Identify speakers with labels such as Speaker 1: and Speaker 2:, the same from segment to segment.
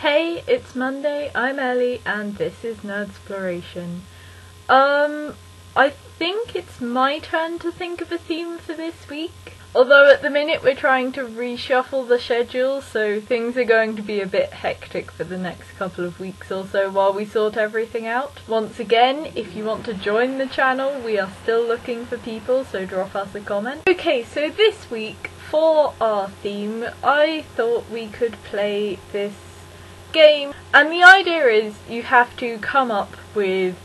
Speaker 1: Hey, it's Monday, I'm Ellie, and this is Nerdsploration. I think it's my turn to think of a theme for this week. Although at the minute we're trying to reshuffle the schedule, so things are going to be a bit hectic for the next couple of weeks or so while we sort everything out. Once again, if you want to join the channel, we are still looking for people, so drop us a comment. Okay, so this week, for our theme, I thought we could play this game, and the idea is you have to come up with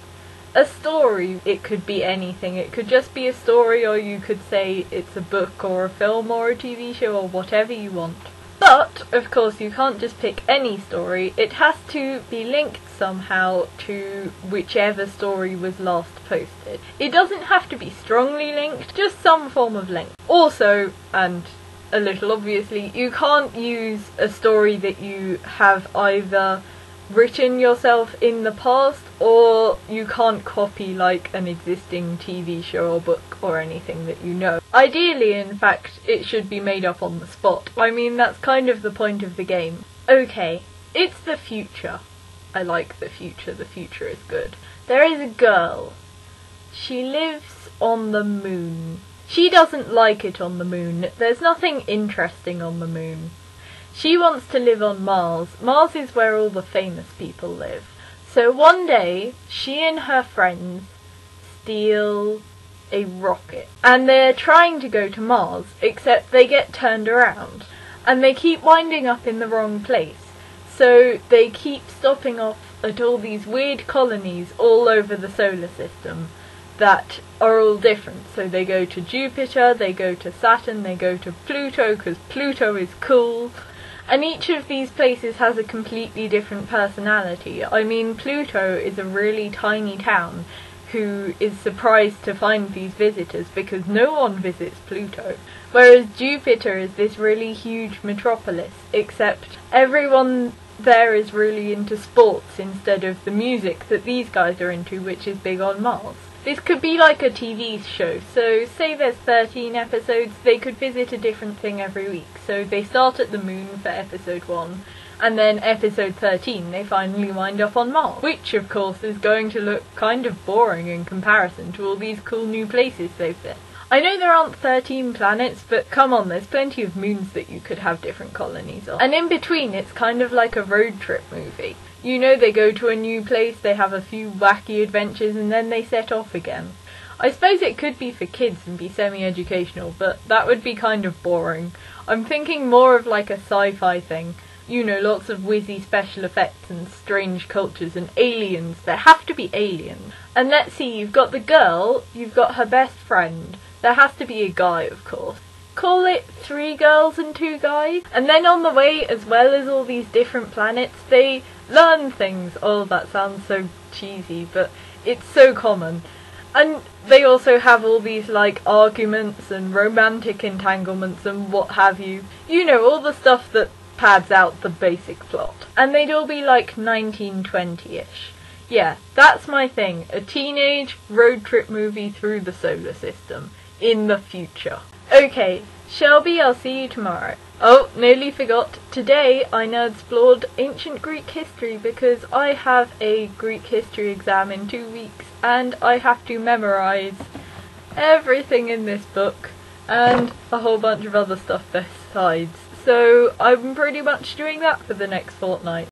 Speaker 1: a story. It could be anything. It could just be a story, or you could say it's a book or a film or a TV show or whatever you want. But, of course, you can't just pick any story. It has to be linked somehow to whichever story was last posted. It doesn't have to be strongly linked, just some form of link. Also, and a little obviously, you can't use a story that you have either written yourself in the past, or you can't copy like an existing TV show or book or anything that you know. Ideally, in fact, it should be made up on the spot. I mean, that's kind of the point of the game. Okay, it's the future. I like the future is good. There is a girl. She lives on the moon. She doesn't like it on the moon. There's nothing interesting on the moon. She wants to live on Mars. Mars is where all the famous people live. So one day, she and her friends steal a rocket. And they're trying to go to Mars, except they get turned around. And they keep winding up in the wrong place. So they keep stopping off at all these weird colonies all over the solar system that are all different. So they go to Jupiter, they go to Saturn, they go to Pluto, because Pluto is cool. And each of these places has a completely different personality. I mean, Pluto is a really tiny town who is surprised to find these visitors because no one visits Pluto. Whereas Jupiter is this really huge metropolis, except everyone there is really into sports instead of the music that these guys are into, which is big on Mars. This could be like a TV show, so say there's 13 episodes, they could visit a different thing every week. So they start at the moon for episode 1, and then episode 13 they finally wind up on Mars, which of course is going to look kind of boring in comparison to all these cool new places they've been. I know there aren't 13 planets, but come on, there's plenty of moons that you could have different colonies on. And in between, it's kind of like a road trip movie. You know, they go to a new place, they have a few wacky adventures, and then they set off again. I suppose it could be for kids and be semi-educational, but that would be kind of boring. I'm thinking more of like a sci-fi thing. You know, lots of whizzy special effects and strange cultures and aliens. There have to be aliens. And let's see, you've got the girl, you've got her best friend. There has to be a guy, of course. Call it 3 girls and 2 guys. And then on the way, as well as all these different planets, they learn things. Oh, that sounds so cheesy, but it's so common. And they also have all these like arguments and romantic entanglements and what have you. You know, all the stuff that pads out the basic plot. And they'd all be like 1920-ish. Yeah, that's my thing. A teenage road trip movie through the solar system. In the future. Okay, Shelby, I'll see you tomorrow. Oh, nearly forgot. Today I nerdsplored ancient Greek history because I have a Greek history exam in 2 weeks and I have to memorise everything in this book and a whole bunch of other stuff besides. So I'm pretty much doing that for the next fortnight.